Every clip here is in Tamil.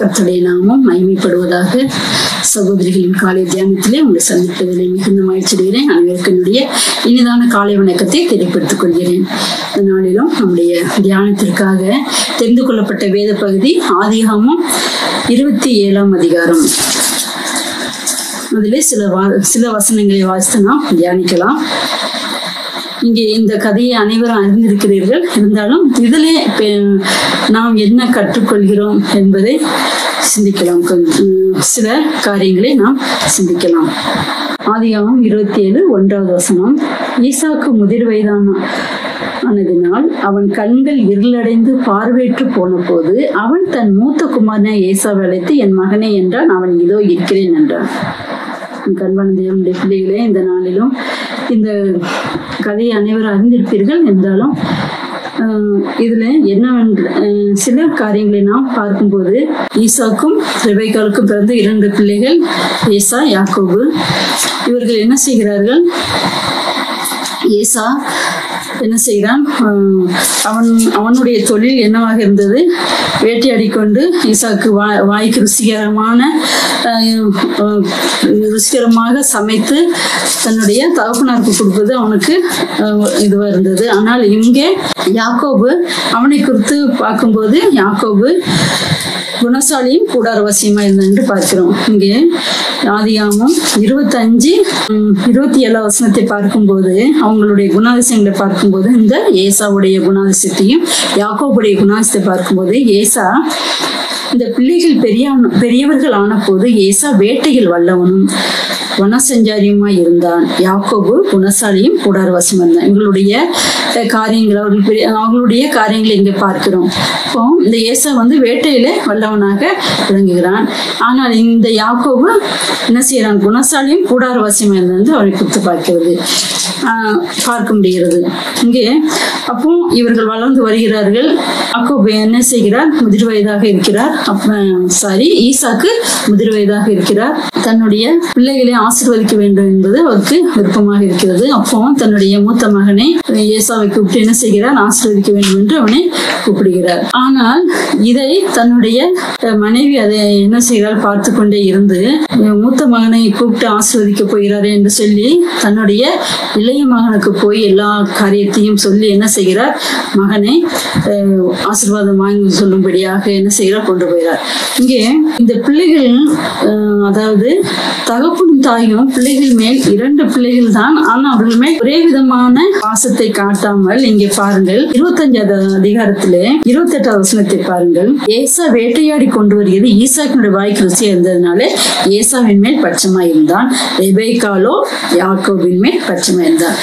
கர்த்தருடைய நாமம் மகிமைப்படுவதாக. சகோதரிகளின் காலை தியானத்திலே உங்களை சந்திப்பதிலே மிகுந்த மகிழ்ச்சியடைகிறேன். அனைவருக்கு என்னுடைய இனிதான காலை வணக்கத்தை தெரியப்படுத்திக் கொள்கிறேன். இந்த நாளிலும் நம்முடைய தியானத்திற்காக தெரிந்து கொள்ளப்பட்ட வேத பகுதி ஆதியாகமம் 27ஆம் அதிகாரம். அதிலே சில வசனங்களை வாசித்து நாம் தியானிக்கலாம். இங்கே இந்த கதையை அனைவரும் அறிந்திருக்கிறீர்கள். இருந்தாலும் இதிலே நாம் என்ன கற்றுக்கொள்கிறோம் என்பதை சிந்திக்கலாம். சில காரியங்களை நாம் சிந்திக்கலாம். ஆதியாகமம் 27:1வது வசனம். ஈசாக்கு முதிர் வயதானதினால் அவன் கண்கள் இருளடைந்து பார்வையற்று போன போது அவன் தன் மூத்த குமாரனை ஏசாவை அழைத்து, என் மகனே என்றான். அவன் இதோ இருக்கிறேன் என்றான். கண்பான தேவனுடைய பிள்ளைகளே, இந்த நாளிலும் இந்த கதையை அனைவரும் அறிந்திருப்பீர்கள். இருந்தாலும் இதுல என்னவென்று சில காரியங்களை நாம் பார்க்கும்போது, ஈசாக்கும் ரெபெக்காளுக்கும் பிறந்த 2 பிள்ளைகள் ஏசா, யாக்கோபு. இவர்கள் என்ன செய்கிறார்கள்? ஏசா என்ன செய்கிறான்? அவனுடைய தொழில் என்னவாக இருந்தது? வேட்டையாடி கொண்டு ஈசாக்கு வாய்க்கு ருசிகரமாக சமைத்து தன்னுடைய தகப்பனாருக்கு கொடுப்பது அவனுக்கு இதுவா இருந்தது. ஆனால் இங்கே யாக்கோபு, அவனை குறித்து பார்க்கும்போது யாக்கோபு குணசாலியும் கூடாரவாசியமா இருந்தான் என்று பார்க்கிறோம். இங்கே ஆதியாகமம் 25:27 வசனத்தை பார்க்கும்போது, அவங்களுடைய குணாதிசயங்களை பார்க்கும்போது, இந்த ஏசாவுடைய குணாதிசயத்தையும் யாக்கோபுடைய குணாதிசயத்தை பார்க்கும்போது, ஏசா இந்த பிள்ளைகள் பெரியவர்கள் ஆன போது ஏசா வேட்டையில் வல்லவனும் வனசஞ்சாரியுமாய் இருந்தான். யாக்கோபு குணசாலியும் கூடாரவாசியும் இருந்தான். இவங்களுடைய காரியங்கள், அவங்களுடைய காரியங்களை இங்கே பார்க்கிறோம். இப்போ இந்த ஏசா வேட்டையில வல்லவனாக விளங்குகிறான். ஆனால் இந்த யாக்கோபு என்ன செய்யறான்? குணசாலியும் கூடாரவாசியுமா இருந்து அவரை குறித்து பார்க்க முடிகிறது. இங்கே அப்போ இவர்கள் வளர்ந்து வருகிறார்கள். யாக்கோபு என்ன செய்கிறார்? முதிர் வயதாக இருக்கிறார். ஈசாக்கு முதிர் வயதாக இருக்கிறார். தன்னுடைய பிள்ளைகளை ஆசீர்வதிக்க வேண்டும் என்பது அவருக்கு விருப்பமாக இருக்கிறது. அப்போ தன்னுடைய மூத்த மகனை ஏசாவை கூப்பிட்டு என்ன செய்கிறார்? ஆசீர்வதிக்க வேண்டும் என்று அவனை கூப்பிடுகிறார். ஆனால் இதை தன்னுடைய மனைவி அதை என்ன செய்கிறார்? பார்த்து கொண்டே இருந்து, மூத்த மகனை கூப்பிட்டு ஆசீர்வதிக்க போகிறார் என்று சொல்லி தன்னுடைய இளைய மகனுக்கு போய் எல்லா காரியத்தையும் சொல்லி என்ன செய்கிறார்? மகனை ஆசீர்வாதம் வாங்கி சொல்லும்படியாக என்ன செய்கிறார்? கொண்டு போகிறார். இங்கே இந்த பிள்ளைகள், அதாவது தகப்பனும் தாயும் பிள்ளைகள் மேல் 2 பிள்ளைகள் தான். ஆனால் அவர்கள் மேல் ஒரே விதமான பாசத்தை காட்டாமல், இங்கே பாருங்கள் 25வது அதிகாரத்திலே 28வது வசனத்தை பாருங்கள். ஏசா வேட்டையாடி கொண்டு வருகிறது ஈசாக்கினுடைய வாய்க்கு ருசியா இருந்ததுனால ஏசாவின் மேல் பட்சமாய் இருந்தான். ரெபெக்காளோ யாக்கோபின் மேல் பட்சமாய் இருந்தான்.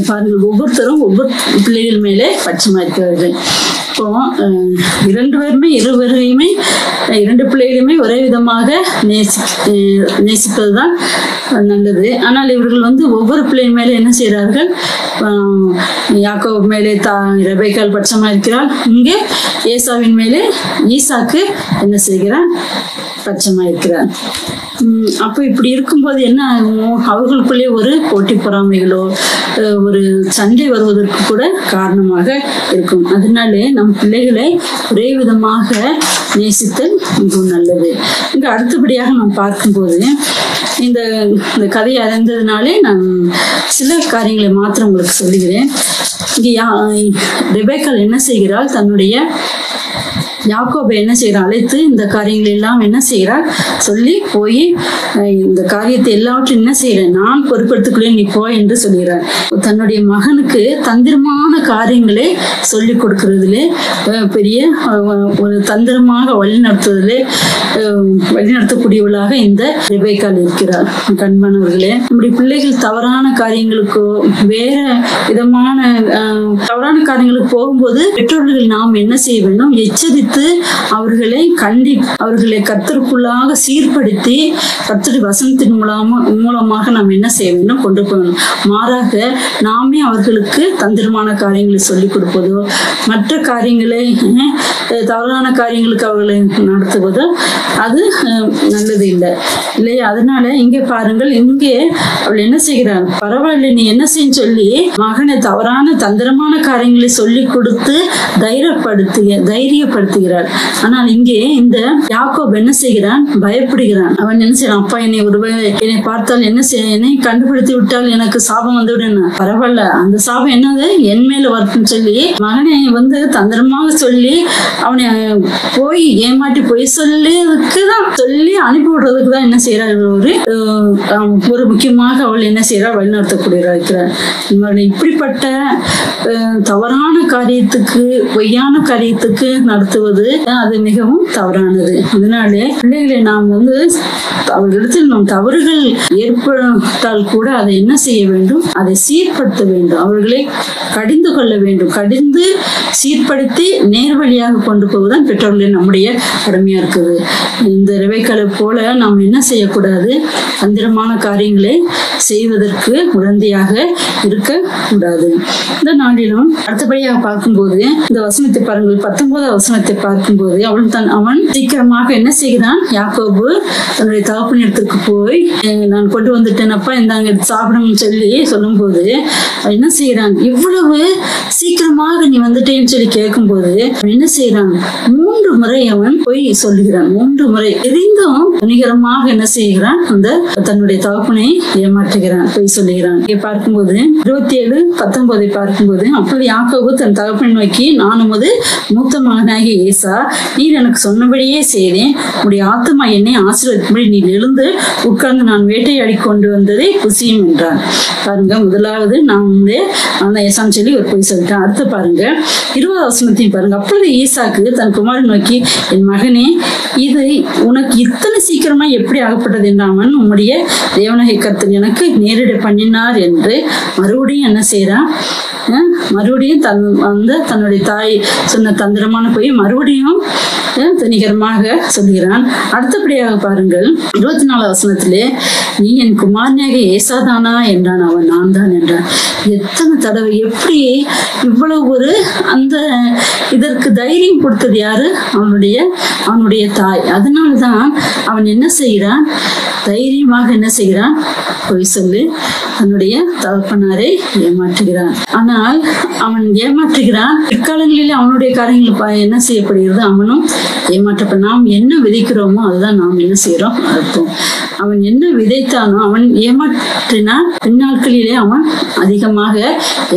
பாருங்கள், ஒவ்வொருத்தரும் ஒவ்வொரு பிள்ளைகள் மேலே பட்சமா இருக்கிறார்கள். இப்போ 2 பேருமே 2 பிள்ளைகளுமே ஒரே விதமாக நேசிப்பதுதான் நல்லது. ஆனால் இவர்கள் ஒவ்வொரு பிள்ளைகள் மேலே என்ன செய்கிறார்கள்? யாக்கோபு மேலே ரெபெக்காள் பட்சமா இருக்கிறாள். இங்கே ஏசாவின் மேலே ஈசாக்கு என்ன செய்கிறான்? பட்சமா இருக்கிறார். அப்போ இப்படி இருக்கும்போது என்ன ஆகும்? அவர்களுக்குள்ளே ஒரு போட்டி பொறாமைகளோ ஒரு சண்டை வருவதற்கு கூட காரணமாக இருக்கும். அதனாலே நம் பிள்ளைகளை ஒரே விதமாக நேசித்தல் மிகவும் நல்லது. இங்கே அடுத்தபடியாக நாம் பார்க்கும்போது, இந்த கதையை அறிந்ததுனாலே நான் சில காரியங்களை மாத்திரம் உங்களுக்கு சொல்லுகிறேன். இங்கே ரெபெக்காள் என்ன செய்கிறாள்? தன்னுடைய யாக்கோபை என்ன செய்கிறார்? அழைத்து இந்த காரியங்கள் எல்லாம் என்ன செய்கிறார்? சொல்லி போய் இந்த காரியத்தை எல்லாவற்றையும் என்ன செய்கிறேன்? நான் பொறுப்பெடுத்துக்கொள்ளேன், நீ போ என்று சொல்கிறார். தன்னுடைய மகனுக்கு தந்திரமான காரியங்களை சொல்லிக் கொடுக்கறதுலே பெரிய ஒரு தந்திரமாக வழிநடத்தக்கூடியவளாக இந்த ரெபெக்காள் இருக்கிறார். கண்பானவர்களே, நம்முடைய பிள்ளைகள் தவறான காரியங்களுக்கோ வேற விதமான தவறான காரியங்களுக்கு போகும்போது பெற்றோர்கள் நாம் என்ன செய்ய வேண்டும்? எச்சரித்து அவர்களை கர்த்தருக்குள்ளாக சீர்படுத்தி கர்த்தருடைய வசனத்தின் மூலமாக நாம் என்ன செய்ய வேண்டும்? கொண்டு போகணும். மாறாக நாமே அவர்களுக்கு தந்திரமான காரியங்களை சொல்லிக் கொடுப்பதோ மற்ற காரியங்களை தவறான காரியங்களுக்கு அவர்களை நடத்துவதோ அது நல்லது இல்லை இல்லையா? அதனால இங்கே பாருங்கள், இங்கே அவள் என்ன செய்கிறாள்? பரவாயில்லை, நீ என்ன செய்ய சொல்லி மகனை தவறான தந்திரமான காரியங்களை சொல்லி கொடுத்து தைரியப்படுத்துகிறாள். சொல்கிறார். ஆனால் இங்கே இந்த யாக்கோப் என்ன செய்கிறான்? பயப்படுகிறான். அவன் என்ன செய்யறான்? அப்பா என்னை பார்த்தால் என்னை கண்டுபிடித்து விட்டால் எனக்கு சாபம் வந்துவிடும். பரவாயில்ல, அந்த சாபம் என்னது என் மேல வருதுன்னு சொல்லி மகனை தந்திரமாக சொல்லி அவனை போய் ஏமாற்றி போய் சொல்லிதான் சொல்லி அனுப்பி விடுறதுக்கு தான் என்ன செய்யறார்? ஒரு முக்கியமாக அவள் என்ன செய்யறாள்? வழிநடத்தக்கூடியவராக இருக்கிறார். இப்படிப்பட்ட தவறான காரியத்துக்கு, பொய்யான காரியத்துக்கு நடத்துவது அது மிகவும் தவறானது. அதனாலே பிள்ளைகளை நாம் அவர்களிடத்தில் நம் தவறுகள் ஏற்பட்டால் கூட அதை என்ன செய்ய வேண்டும்? அதை சீர்படுத்த வேண்டும். அவர்களை கடிந்து கொள்ள வேண்டும். கடிந்து சீர்படுத்தி நேர்வழியாக கொண்டு போவதுதான் பெற்றோர்களின் நம்முடைய கடமையா இருக்குது. இந்த ரெபெக்காளை போல நாம் என்ன செய்யக்கூடாது? தந்திரமான காரியங்களை செய்வதற்கு உடந்தையாக இருக்க கூடாது. இந்த நாளிலும் அடுத்தபடியாக பார்க்கும்போது இந்த வசனத்தை பாருங்கள், 19வது வசனத்தை பார்க்கும்போது அவன் சீக்கிரமாக என்ன செய்கிறான்? யாக்கோபு தன்னுடைய தகப்பனிடத்திற்கு போய் நான் கொண்டு வந்துட்டேன் அப்பா, இந்தாங்க சாப்பிடணும்னு சொல்லி சொல்லும் போது என்ன செய்யறான்? இவ்வளவு சீக்கிரமாக நீ வந்துட்டேன்னு சொல்லி கேட்கும் போது என்ன செய்யறான்? 3 முறை அவன் போய் சொல்லுகிறான். 3 முறை தெரிந்தும் துணிகரமாக என்ன செய்கிறான்? தன்னுடைய தகப்பனை ஏமாற்றுகிறான், போய் சொல்லுகிறான். இங்கே பார்க்கும்போது 27:19 பார்க்கும்போது அப்போது யாக்கோபு தன் தகப்பனை நோக்கி, நான் உமது மூத்த மகனாகிய ஏசா, நீர் எனக்கு சொன்னபடியே செய்தேன். உடைய ஆத்துமா என்னை ஆசீர்வதிக்கும்படி நீ எழுந்து உட்கார்ந்து நான் வேட்டையாடி கொண்டு வந்ததை புசியும் என்றான். பாருங்க, முதலாவது நான் ஏசான்னு சொல்லி ஒரு போய் சொல்லிட்டேன். அடுத்து பாருங்க 20வது வசனத்தையும் பாருங்க. அப்பொழுது ஈசாக்கு தன் குமாரன் நோக்கி, என் மகனே, இது உனக்கு இத்தனை சீக்கிரமா எப்படி ஆகப்பட்டது என்றாமன் உம்முடைய தேவனாகிய கர்த்தர் எனக்கு நேரிட பண்ணினார் என்று மறுபடியும் என்ன செய்யறான்? மறுபடியும் தன்னுடைய தாய் சொன்ன தந்திரமான போய் மறுபடியும் துணிகரமாக சொல்கிறான். அடுத்தபடியாக பாருங்கள் 24வது வசனத்திலே, நீ என் குமாரனாக ஏசாதானா என்றான். அவன் நான் தான் என்றான். எத்தனை தடவை, எப்படி இவ்வளவு இதற்கு தைரியம் கொடுத்தது யாரு? அவனுடைய தாய். அதனால்தான் அவன் என்ன செய்கிறான்? தைரியமாக என்ன செய்கிறான்? போய் சொல்லி தன்னுடைய தகப்பனாரை ஏமாற்றுகிறான். ஆனால் அவன் ஏமாற்றுகிறான். பிற்காலங்களில் அவனுடைய காரியங்கள் என்ன செய்யப்படுகிறது? அவனும் ஏமாற்றப்பட. நாம் என்ன விதைக்கிறோமோ அதுதான் நாம் என்ன செய்யறோம் அர்த்தம். அவன் என்ன விதைத்தானோ அவன் ஏமாற்றினான். பின்னாட்களிலே அவன் அதிகமாக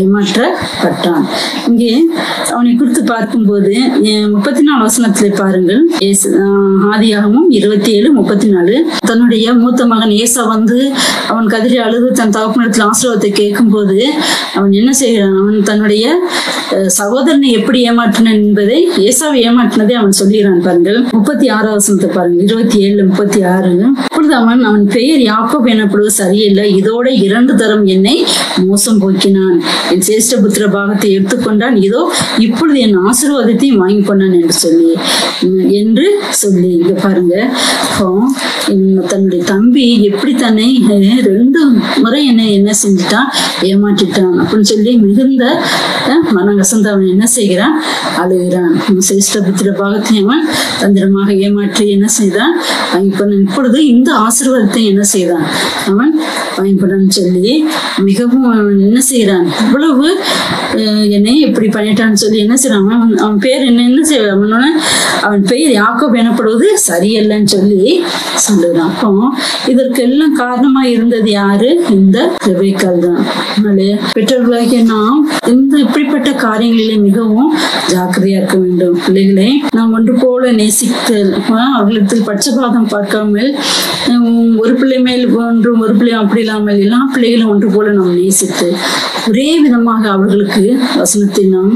ஏமாற்றப்பட்டான். இங்கே அவனை குறித்து பார்க்கும்போது 34 வசனத்திலே பாருங்கள். ஆதியாகமும் 27:34 தன்னுடைய மூத்த மகன் ஏசா அவன் கதறி அழுது தன் தகப்பனிடத்தில் ஆசீர்வாதத்தை கேட்கும் போது அவன் என்ன செய்கிறான்? அவன் தன்னுடைய சகோதரனை எப்படி ஏமாற்றினான் என்பதை, ஏசாவை ஏமாற்றினதை அவன் சொல்கிறான். பாருங்கள் 36வது வசனத்தை பாருங்கள். 27:36 அப்பொழுது அவன் பெயர் யாக்கோப் எனப்படுவது சரியில்லை, இதோட 2 தரம் என்னை மோசம் போக்கினான், என் சேஷ்ட புத்திர பாகத்தை எடுத்துக்கொண்டான், இதோ இப்பொழுது என் ஆசீர்வாதத்தையும் வாங்கி கொண்டான் என்று சொல்லி இங்க பாருங்க, தன்னுடைய தம்பி எப்படி தன்னை 2 முறை என்ன செஞ்சுட்டான்? ஏமாற்றிட்டான் அப்படின்னு சொல்லி மிகுந்த மனகசந்த அவன் என்ன செய்கிறான்? அழுகிறான். சேஷ்ட புத்திர பாகத்தை அவன் தந்திரமாக ஏமாற்றி என்ன செய்தான்? வாங்கி கொண்டான். இப்பொழுது இந்த ஆசீர்வாதத்தை என்ன செய்தான்? அவன் வாங்கிப்படான்னு சொல்லி மிகவும் என்ன செய்யறான்? இவ்வளவு என்னை எப்படி பண்ணிட்டான்னு சொல்லி என்ன செய்யறான்? அவன் பேர் என்ன செய்வான்? அவன் பெயர் யாக்கோப் எனப்படுவது சரியல்லன்னு சொல்லி சொல்லுறான். அப்போ இதற்கெல்லாம் காரணமா இருந்தது யாரு? இந்த ரெபெக்காள் தான். பெற்றோர்களாகிய நாம் இப்படிப்பட்ட காரியங்களிலே மிகவும் ஜாக்கிரதையா இருக்க வேண்டும். பிள்ளைகளை நாம் ஒன்று போல நேசித்தல், அவர்களிடத்தில் பட்சபாதம் பார்க்காமல் ஒரு பிள்ளை மேல் ஒன்றும் ஒரு பிள்ளை அப்படி இல்லாமல் எல்லா பிள்ளைகளும் ஒன்று போல நாம் நேசித்து ஒரே விதமாக அவர்களுக்கு வசனத்தை நாம்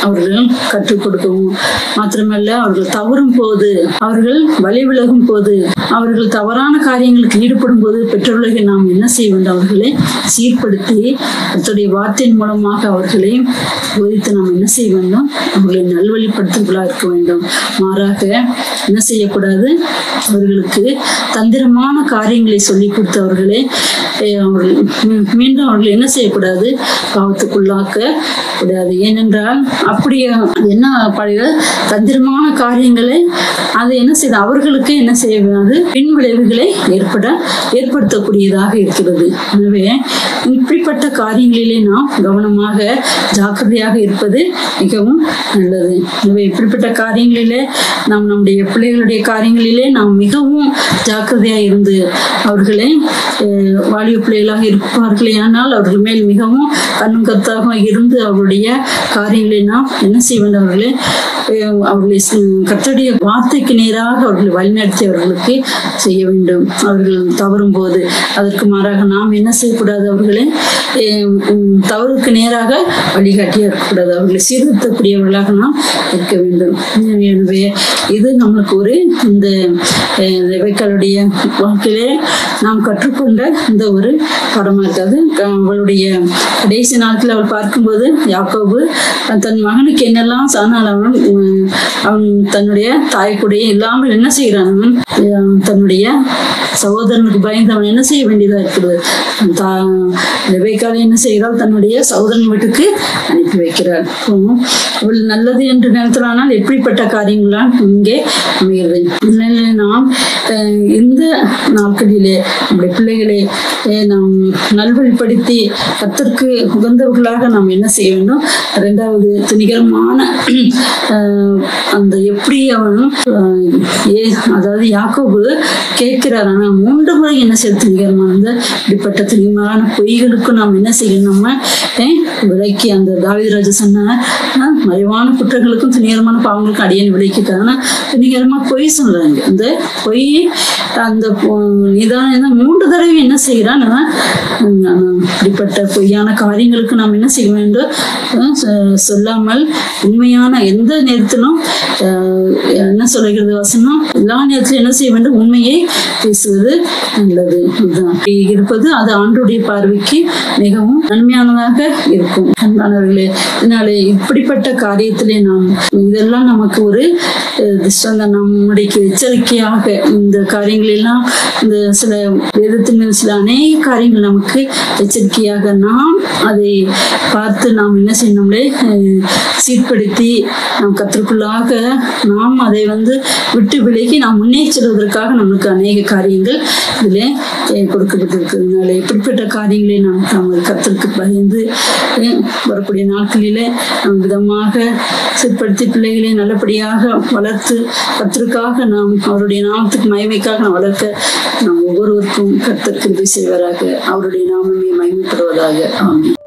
அவர்கள் கற்றுக் கொடுக்கவும், மாத்திரமல்ல அவர்கள் தவறும் போது, அவர்கள் வழி விலகும் போது, அவர்கள் தவறான காரியங்களுக்கு ஈடுபடும் போது பெற்றோர்களை நாம் என்ன செய்ய வேண்டும்? அவர்களை சீர்படுத்தி அவருடைய வார்த்தையின் மூலமாக அவர்களை போதித்து நாம் என்ன செய்ய வேண்டும்? அவர்களை நல்வழிப்படுத்துவர்களாக இருக்க வேண்டும். மாறாக என்ன செய்யக்கூடாது? அவர்களுக்கு தந்திரமான காரியங்களை சொல்லிக் கொடுத்து அவர்களை மீண்டும் அவர்கள் என்ன செய்யக்கூடாது? பாவத்துக்குள்ளாக்க கூடாது. ஏனென்றால் அப்படி என்ன தந்திரமான காரியங்களை அது என்ன செய்ய அவர்களுக்கு என்ன செய்யாது? பின் விளைவுகளை ஏற்படுத்தக்கூடியதாக இருக்கிறது. எனவே இப்படிப்பட்ட காரியங்களிலே நாம் கவனமாக ஜாக்கிரதையாக இருப்பது மிகவும் நல்லது. எனவே இப்படிப்பட்ட காரியங்களிலே நாம் நம்முடைய பிள்ளைகளுடைய காரியங்களிலே நாம் மிகவும் ஜாக்கிரதையாக இருந்து அவர்களை வாலிப பிள்ளைகளாக இருப்பார்களே ஆனால் அவர்கள் மேல் மிகவும் கண்ணும் கருத்தாக இருந்து அவருடைய காரியங்களை நாம் என்ன செய்ய வேண்டும், அவர்களை கர்த்தருடைய வார்த்தைக்கு நேராக அவர்களை வழிநடத்தி அவர்களுக்கு செய்ய வேண்டும். அவர்கள் தவறும் போது அதற்கு மாறாக நாம் என்ன செய்யக்கூடாது, அவர்களை தவறுக்கு நேராக வழிகாட்டியாக இருக்கக்கூடாது, அவர்களை சீர்திருத்தக்கூடியவர்களாக நாம் இருக்க வேண்டும். எனவே இது நம்மளுக்கு ஒரு இந்த ரெபெக்காளுடைய வாழ்க்கையிலே நாம் கற்றுக்கொண்ட இந்த ஒரு படமாக இருக்காது. அவளுடைய கடைசி நாட்கள் அவள் பார்க்கும்போது யாக்கோபு தன் மகனுக்கு என்னெல்லாம் சொன்னால் அவன் தன்னுடைய தாய்க்குடைய இல்லாமல் என்ன செய்கிறான், தன்னுடைய சகோதரனுக்கு பயந்து அவன் என்ன செய்ய வேண்டியதா இருக்கிறது. ரெபெக்காள் என்ன செய்கிறாள், தன்னுடைய சகோதரன் வீட்டுக்கு அனுப்பி வைக்கிறாள். அவள் நல்லது என்று நினைத்தானால் எப்படிப்பட்ட காரியங்களால் இங்கே அமைகிறது. நாம் இந்த நாட்களிலே நம்முடைய பிள்ளைகளை நாம் நல்வழிப்படுத்தி கர்த்தருக்கு உகந்தவர்களாக நாம் என்ன செய்ய வேண்டும். இரண்டாவது துணிகரமான அந்த எப்படி அவன் அதாவது யாக்கோபு கேட்கிறார், ஆனா 3 முறை என்ன செய்ய துணிகரமான இப்படிப்பட்ட துணிகரமான பொய்களுக்கும் நாம் என்ன செய்யணும், நம்ம விலைக்கு அந்த தாவீது ராஜா சொன்ன மறைவான குற்றங்களுக்கும் துணிகரமான பாவங்களுக்கும் அடியேன் விலைக்கிட்டாங்கன்னா துணிகரமா பொய் சொல்றாங்க. அந்த பொய் அந்த நிதான 3 தடவை என்ன செய்யறான், இப்படிப்பட்ட பொய்யான காரியங்களுக்கு நாம் என்ன செய்ய வேண்டும், சொல்லாமல் உண்மையான எந்த நேரத்திலும் என்ன சொல்லுகிறது வசனம், எல்லா நேரத்திலும் என்ன செய்ய வேண்டும், உண்மையை பேசுவது நல்லது. இருப்பது அது ஆண்டோடைய பார்வைக்கு மிகவும் நன்மையானதாக இருக்கும். அன்பானவர்களே, இதனால இப்படிப்பட்ட காரியத்திலே நாம் இதெல்லாம் நமக்கு ஒரு நம்முடைய எச்சரிக்கையாக இந்த காரியங்கள் எல்லாம் இந்த சில வேதத்தின் சில அநேக காரியங்கள் நமக்கு எச்சரிக்கையாக நாம் அதை பார்த்து நாம் என்ன செய்யணும்லே சீர்படுத்தி நாம் கற்றுக்குள்ளாக நாம் அதை விட்டு விலகி நாம் முன்னே செல்வதற்காக நமக்கு அநேக காரியங்கள் இதில் கொடுக்கப்பட்டிருக்கிறதுனால இப்படிப்பட்ட காரியங்களை நாம் கர்த்தருக்கு பயந்து வரக்கூடிய நாட்களிலே நம் விதமாக சீர்படுத்தி பிள்ளைகளை நல்லபடியாக வளர்த்து கர்த்தருக்காக நாம் அவருடைய நாமத்துக்கு மகிமைக்காக நாம் வளர்க்க நாம் ஒவ்வொருவருக்கும் கர்த்தர் கிருபை செய்வராக. அவருடைய நாமமே மகிமைப்படுவதாக. ஆமென்.